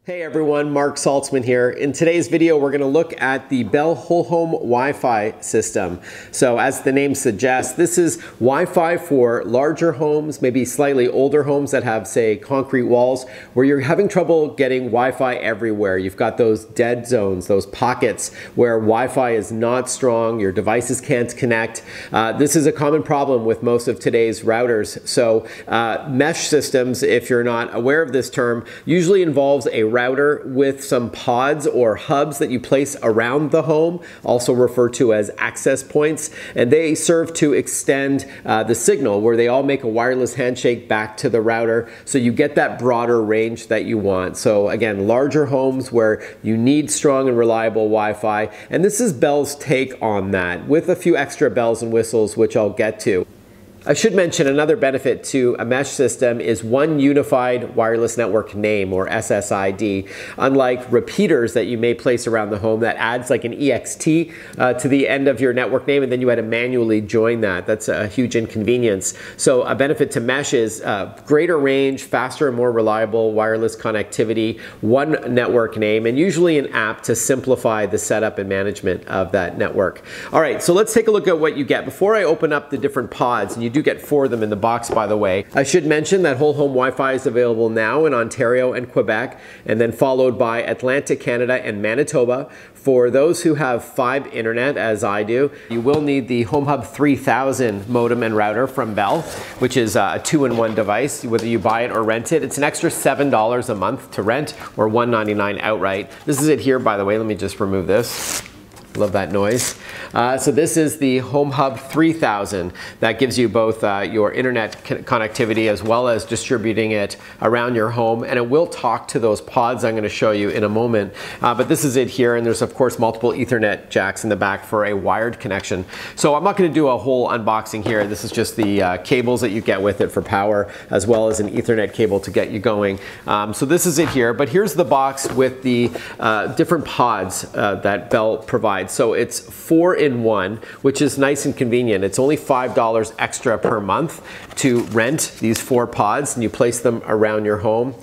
Hey everyone, Marc Saltzman here. In today's video, we're going to look at the Bell Whole Home Wi-Fi system. So as the name suggests, this is Wi-Fi for larger homes, maybe slightly older homes that have, say, concrete walls, where you're having trouble getting Wi-Fi everywhere. You've got those dead zones, those pockets where Wi-Fi is not strong, your devices can't connect. This is a common problem with most of today's routers. So mesh systems, if you're not aware of this term, usually involves a router with some pods or hubs that you place around the home, also referred to as access points, and they serve to extend the signal where they all make a wireless handshake back to the router, so you get that broader range that you want. So again, larger homes where you need strong and reliable Wi-Fi, and this is Bell's take on that, with a few extra bells and whistles, which I'll get to. I should mention another benefit to a mesh system is one unified wireless network name, or SSID. Unlike repeaters that you may place around the home that adds like an EXT to the end of your network name, and then you had to manually join that. That's a huge inconvenience. So a benefit to mesh is greater range, faster and more reliable wireless connectivity, one network name, and usually an app to simplify the setup and management of that network. All right, so let's take a look at what you get. Before I open up the different pods, and you do get 4 of them in the box, by the way. I should mention that whole home Wi-Fi is available now in Ontario and Quebec, and then followed by Atlantic Canada and Manitoba. For those who have 5 internet, as I do, you will need the HomeHub 3000 modem and router from Bell, which is a 2-in-1 device, whether you buy it or rent it. It's an extra $7 a month to rent, or $199 outright. This is it here, by the way. Let me just remove this. Love that noise. So this is the HomeHub 3000 that gives you both your internet connectivity as well as distributing it around your home, and it will talk to those pods I'm going to show you in a moment. But this is it here, and there's of course multiple Ethernet jacks in the back for a wired connection. So I'm not going to do a whole unboxing here. This is just the cables that you get with it for power, as well as an Ethernet cable to get you going. So this is it here, but here's the box with the different pods that Bell provides. So it's 4-in-1, which is nice and convenient. It's only $5 extra per month to rent these 4 pods, and you place them around your home.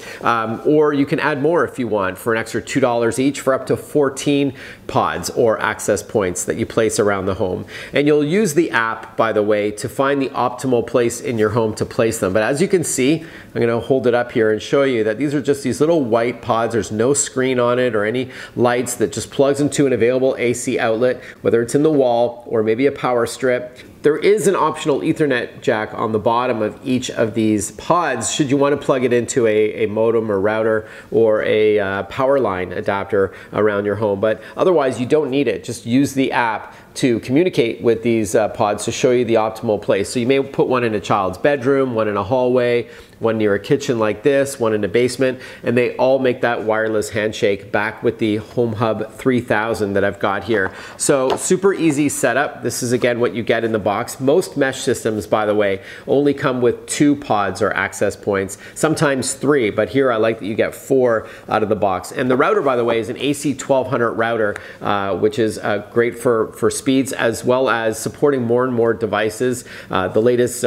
Or you can add more if you want for an extra $2 each for up to 14 pods or access points that you place around the home. And you'll use the app, by the way, to find the optimal place in your home to place them. But as you can see, I'm going to hold it up here and show you that these are just these little white pods. There's no screen on it or any lights, that just plugs into an available AC outlet, whether it's in the wall or maybe a power strip. There is an optional Ethernet jack on the bottom of each of these pods should you want to plug it into a modem or router or a power line adapter around your home. But otherwise, you don't need it. Just use the app to communicate with these pods to show you the optimal place. So you may put one in a child's bedroom, one in a hallway, one near a kitchen like this, one in a basement, and they all make that wireless handshake back with the HomeHub 3000 that I've got here. So super easy setup. This is again what you get in the box. Most mesh systems, by the way, only come with 2 pods or access points, sometimes 3, but here I like that you get 4 out of the box. And the router, by the way, is an AC 1200 router, which is great for speeds, as well as supporting more and more devices, the latest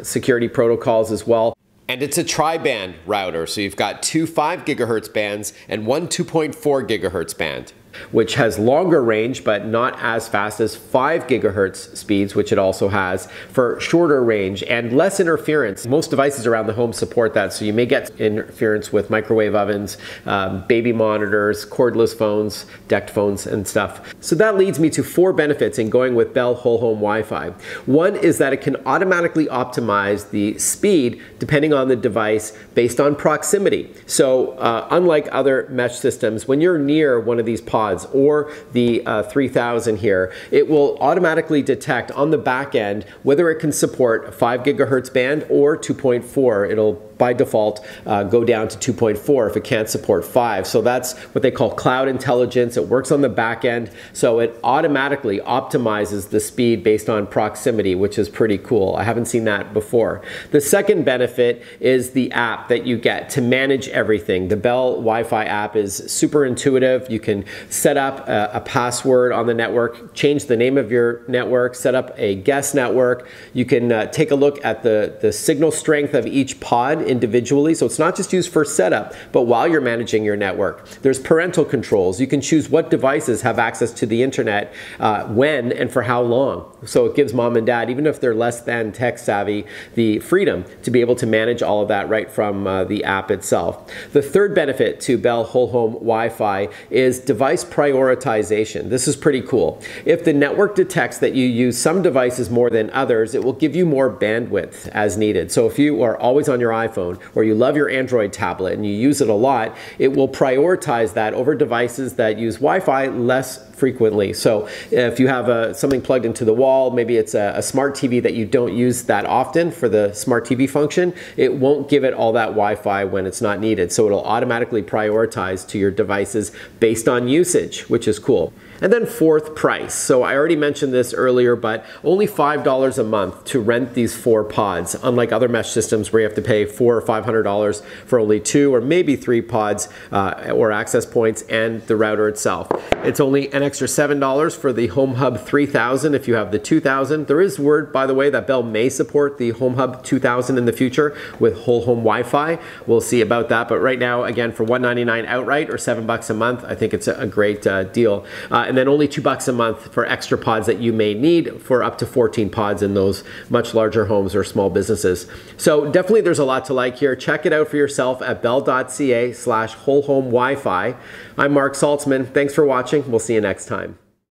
security protocols as well. And it's a tri-band router, so you've got 2 5 gigahertz bands and one 2.4 gigahertz band, which has longer range but not as fast as 5 gigahertz speeds, which it also has, for shorter range and less interference. Most devices around the home support that, so you may get interference with microwave ovens, baby monitors, cordless phones, decked phones and stuff. So that leads me to 4 benefits in going with Bell Whole Home Wi-Fi. One is that it can automatically optimize the speed depending on the device based on proximity. So unlike other mesh systems, when you're near one of these pods or the 3000 here, it will automatically detect on the back end whether it can support a 5 gigahertz band or 2.4. It'll by default go down to 2.4 if it can't support 5. So that's what they call cloud intelligence. It works on the back end, so it automatically optimizes the speed based on proximity, which is pretty cool. I haven't seen that before. The second benefit is the app that you get to manage everything. The Bell Wi-Fi app is super intuitive. You can set up a password on the network, change the name of your network, set up a guest network. You can take a look at the signal strength of each pod individually. So it's not just used for setup, but while you're managing your network. There's parental controls. You can choose what devices have access to the internet, when and for how long. So it gives mom and dad, even if they're less than tech savvy, the freedom to be able to manage all of that right from the app itself. The third benefit to Bell Whole Home Wi-Fi is device prioritization. This is pretty cool. If the network detects that you use some devices more than others, it will give you more bandwidth as needed. So if you are always on your iPhone or you love your Android tablet and you use it a lot, it will prioritize that over devices that use Wi-Fi less frequently. So if you have something plugged into the wall, maybe it's a smart TV that you don't use that often for the smart TV function, it won't give it all that Wi-Fi when it's not needed. So it'll automatically prioritize to your devices based on usage, which is cool. And then fourth, price. So I already mentioned this earlier, but only $5 a month to rent these 4 pods, unlike other mesh systems where you have to pay $400 or $500 for only 2 or maybe 3 pods or access points and the router itself. It's only an extra $7 for the Home Hub 3000 if you have the 2000. There is word, by the way, that Bell may support the Home Hub 2000 in the future with whole home Wi-Fi. We'll see about that, but right now, again, for $199 outright or $7 a month, I think it's a great deal. And then only $2 a month for extra pods that you may need for up to 14 pods in those much larger homes or small businesses. So definitely there's a lot to like here. Check it out for yourself at bell.ca/wholehome Wi-Fi. I'm Marc Saltzman. Thanks for watching. We'll see you next time.